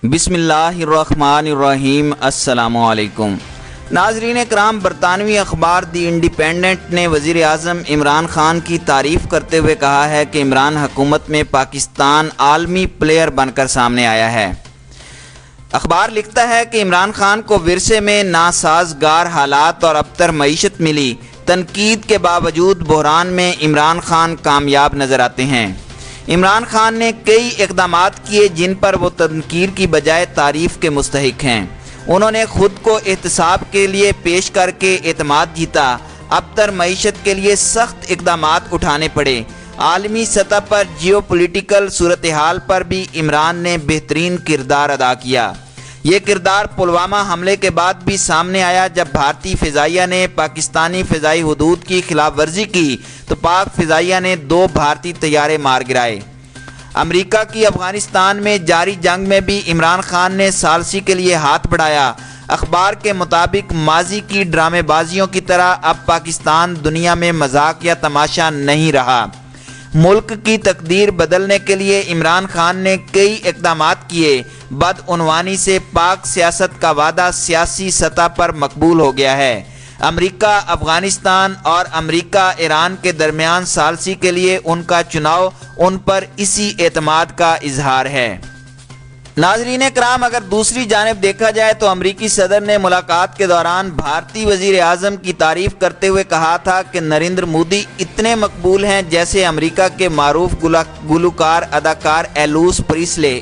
بسم اللہ الرحمن الرحیم۔ السلام علیکم ناظرین کرام، برطانوی اخبار دی انڈیپینڈنٹ نے وزیر اعظم عمران خان کی تعریف کرتے ہوئے کہا ہے کہ عمران حکومت میں پاکستان عالمی پلیئر بن کر سامنے آیا ہے۔ اخبار لکھتا ہے کہ عمران خان کو ورثے میں ناسازگار حالات اور ابتر معیشت ملی، تنقید کے باوجود بحران میں عمران خان کامیاب نظر آتے ہیں۔ عمران خان نے کئی اقدامات کیے جن پر وہ تنقید کی بجائے تعریف کے مستحق ہیں۔ انہوں نے خود کو احتساب کے لیے پیش کر کے اعتماد جیتا، ابتر معیشت کے لیے سخت اقدامات اٹھانے پڑے۔ عالمی سطح پر جیو پولیٹیکل صورتحال پر بھی عمران نے بہترین کردار ادا کیا۔ یہ کردار پلوامہ حملے کے بعد بھی سامنے آیا، جب بھارتی فضائیہ نے پاکستانی فضائی حدود کی خلاف ورزی کی تو پاک فضائیہ نے 2 بھارتی طیارے مار گرائے۔ امریکہ کی افغانستان میں جاری جنگ میں بھی عمران خان نے ثالثی کے لیے ہاتھ بڑھایا۔ اخبار کے مطابق ماضی کی ڈرامے بازیوں کی طرح اب پاکستان دنیا میں مذاق یا تماشا نہیں رہا۔ ملک کی تقدیر بدلنے کے لیے عمران خان نے کئی اقدامات کیے۔ بدعنوانی سے پاک سیاست کا وعدہ سیاسی سطح پر مقبول ہو گیا ہے۔ امریکہ افغانستان اور امریکہ ایران کے درمیان ثالثی کے لیے ان کا چناؤ ان پر اسی اعتماد کا اظہار ہے۔ ناظرین کرام، اگر دوسری جانب دیکھا جائے تو امریکی صدر نے ملاقات کے دوران بھارتی وزیر اعظم کی تعریف کرتے ہوئے کہا تھا کہ نریندر مودی اتنے مقبول ہیں جیسے امریکہ کے معروف گلوکار اداکار ایلوس پریسلے۔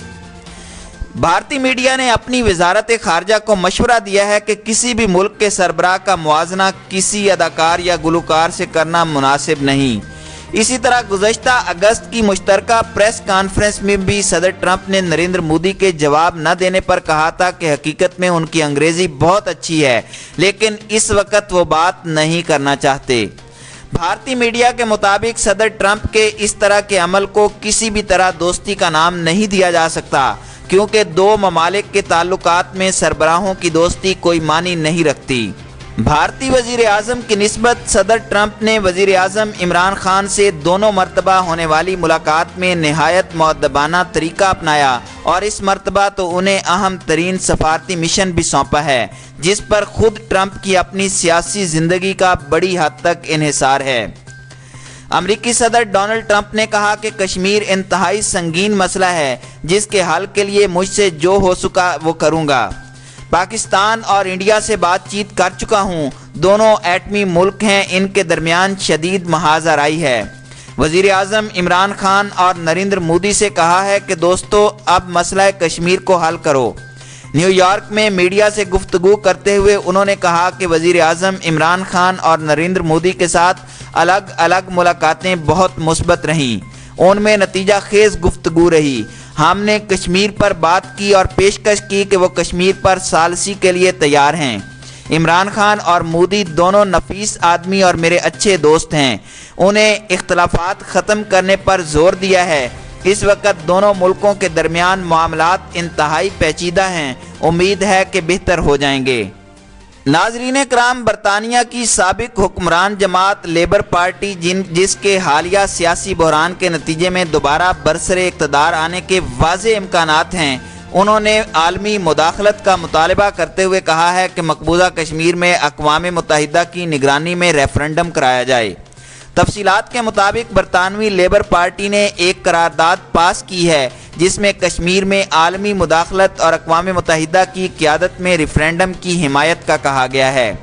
بھارتی میڈیا نے اپنی وزارت خارجہ کو مشورہ دیا ہے کہ کسی بھی ملک کے سربراہ کا موازنہ کسی اداکار یا گلوکار سے کرنا مناسب نہیں۔ اسی طرح گزشتہ اگست کی مشترکہ پریس کانفرنس میں بھی صدر ٹرمپ نے نریندر مودی کے جواب نہ دینے پر کہا تھا کہ حقیقت میں ان کی انگریزی بہت اچھی ہے، لیکن اس وقت وہ بات نہیں کرنا چاہتے۔ بھارتی میڈیا کے مطابق صدر ٹرمپ کے اس طرح کے عمل کو کسی بھی طرح دوستی کا نام نہیں دیا جا سکتا، کیونکہ 2 ممالک کے تعلقات میں سربراہوں کی دوستی کوئی معنی نہیں رکھتی۔ بھارتی وزیر اعظم کی نسبت صدر ٹرمپ نے وزیر اعظم عمران خان سے دونوں مرتبہ ہونے والی ملاقات میں نہایت مؤدبانہ طریقہ اپنایا، اور اس مرتبہ تو انہیں اہم ترین سفارتی مشن بھی سونپا ہے، جس پر خود ٹرمپ کی اپنی سیاسی زندگی کا بڑی حد تک انحصار ہے۔ امریکی صدر ڈونلڈ ٹرمپ نے کہا کہ کشمیر انتہائی سنگین مسئلہ ہے، جس کے حل کے لیے مجھ سے جو ہو سکا وہ کروں گا۔ پاکستان اور انڈیا سے بات چیت کر چکا ہوں، دونوں ایٹمی ملک ہیں، ان کے درمیان شدید محاذ آرائی ہے۔ وزیر اعظم عمران خان اور نریندر مودی سے کہا ہے کہ دوستو، اب مسئلہ کشمیر کو حل کرو۔ نیو یارک میں میڈیا سے گفتگو کرتے ہوئے انہوں نے کہا کہ وزیر اعظم عمران خان اور نریندر مودی کے ساتھ الگ الگ ملاقاتیں بہت مثبت رہیں، ان میں نتیجہ خیز گفتگو رہی۔ ہم نے کشمیر پر بات کی اور پیشکش کی کہ وہ کشمیر پر ثالثی کے لیے تیار ہیں۔ عمران خان اور مودی دونوں نفیس آدمی اور میرے اچھے دوست ہیں، انہیں اختلافات ختم کرنے پر زور دیا ہے۔ اس وقت دونوں ملکوں کے درمیان معاملات انتہائی پیچیدہ ہیں، امید ہے کہ بہتر ہو جائیں گے۔ ناظرین کرام، برطانیہ کی سابق حکمران جماعت لیبر پارٹی جس کے حالیہ سیاسی بحران کے نتیجے میں دوبارہ برسر اقتدار آنے کے واضح امکانات ہیں، انہوں نے عالمی مداخلت کا مطالبہ کرتے ہوئے کہا ہے کہ مقبوضہ کشمیر میں اقوام متحدہ کی نگرانی میں ریفرنڈم کرایا جائے۔ تفصیلات کے مطابق برطانوی لیبر پارٹی نے ایک قرارداد پاس کی ہے جس میں کشمیر میں عالمی مداخلت اور اقوام متحدہ کی قیادت میں ریفرنڈم کی حمایت کا کہا گیا ہے۔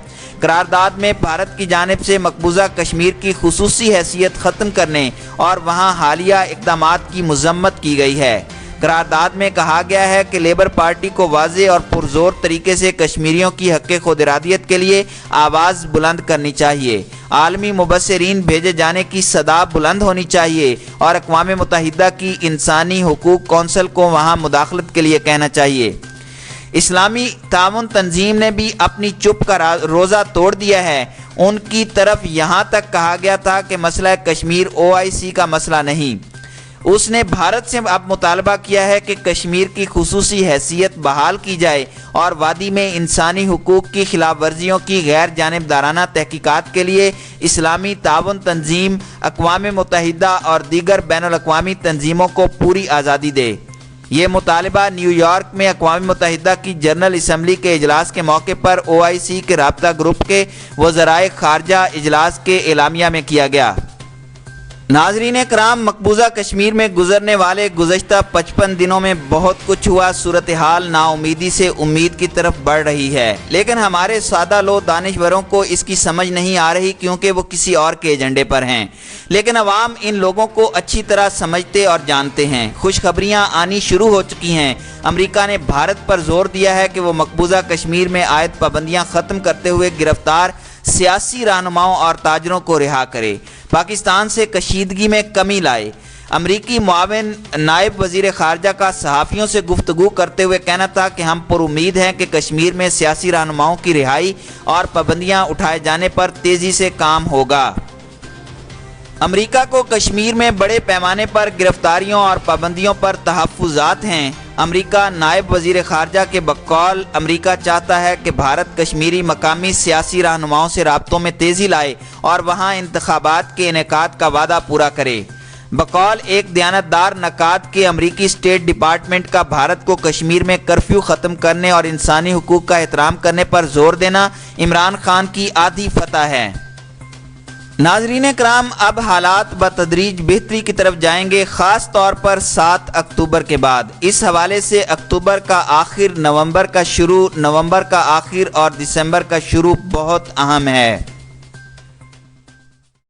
قرارداد میں بھارت کی جانب سے مقبوضہ کشمیر کی خصوصی حیثیت ختم کرنے اور وہاں حالیہ اقدامات کی مذمت کی گئی ہے۔ قرارداد میں کہا گیا ہے کہ لیبر پارٹی کو واضح اور پرزور طریقے سے کشمیریوں کی حق خود ارادیت کے لیے آواز بلند کرنی چاہیے، عالمی مبصرین بھیجے جانے کی صدا بلند ہونی چاہیے، اور اقوام متحدہ کی انسانی حقوق کونسل کو وہاں مداخلت کے لیے کہنا چاہیے۔ اسلامی تعاون تنظیم نے بھی اپنی چپ کا روزہ توڑ دیا ہے۔ ان کی طرف یہاں تک کہا گیا تھا کہ مسئلہ کشمیر OIC کا مسئلہ نہیں۔ اس نے بھارت سے اب مطالبہ کیا ہے کہ کشمیر کی خصوصی حیثیت بحال کی جائے اور وادی میں انسانی حقوق کی خلاف ورزیوں کی غیر جانبدارانہ تحقیقات کے لیے اسلامی تعاون تنظیم، اقوام متحدہ اور دیگر بین الاقوامی تنظیموں کو پوری آزادی دے۔ یہ مطالبہ نیو یارک میں اقوام متحدہ کی جنرل اسمبلی کے اجلاس کے موقع پر OIC کے رابطہ گروپ کے وزرائے خارجہ اجلاس کے اعلامیہ میں کیا گیا۔ ناظرین کرام، مقبوضہ کشمیر میں گزرنے والے گزشتہ 55 دنوں میں بہت کچھ ہوا۔ صورتحال نا امیدی سے امید کی طرف بڑھ رہی ہے، لیکن ہمارے سادہ لو دانشوروں کو اس کی سمجھ نہیں آ رہی، کیونکہ وہ کسی اور کے ایجنڈے پر ہیں، لیکن عوام ان لوگوں کو اچھی طرح سمجھتے اور جانتے ہیں۔ خوشخبریاں آنی شروع ہو چکی ہیں۔ امریکہ نے بھارت پر زور دیا ہے کہ وہ مقبوضہ کشمیر میں عائد پابندیاں ختم کرتے ہوئے گرفتار سیاسی رہنماؤں اور تاجروں کو رہا کرے، پاکستان سے کشیدگی میں کمی لائے۔ امریکی معاون نائب وزیر خارجہ کا صحافیوں سے گفتگو کرتے ہوئے کہنا تھا کہ ہم پر امید ہیں کہ کشمیر میں سیاسی رہنماؤں کی رہائی اور پابندیاں اٹھائے جانے پر تیزی سے کام ہوگا۔ امریکہ کو کشمیر میں بڑے پیمانے پر گرفتاریوں اور پابندیوں پر تحفظات ہیں۔ امریکہ نائب وزیر خارجہ کے بقول امریکہ چاہتا ہے کہ بھارت کشمیری مقامی سیاسی رہنماؤں سے رابطوں میں تیزی لائے اور وہاں انتخابات کے انعقاد کا وعدہ پورا کرے۔ بقول ایک دیانتدار نقاد کے امریکی اسٹیٹ ڈپارٹمنٹ کا بھارت کو کشمیر میں کرفیو ختم کرنے اور انسانی حقوق کا احترام کرنے پر زور دینا عمران خان کی آدھی فتح ہے۔ ناظرین کرام، اب حالات بتدریج بہتری کی طرف جائیں گے، خاص طور پر 7 اکتوبر کے بعد۔ اس حوالے سے اکتوبر کا آخر، نومبر کا شروع، نومبر کا آخر اور دسمبر کا شروع بہت اہم ہے۔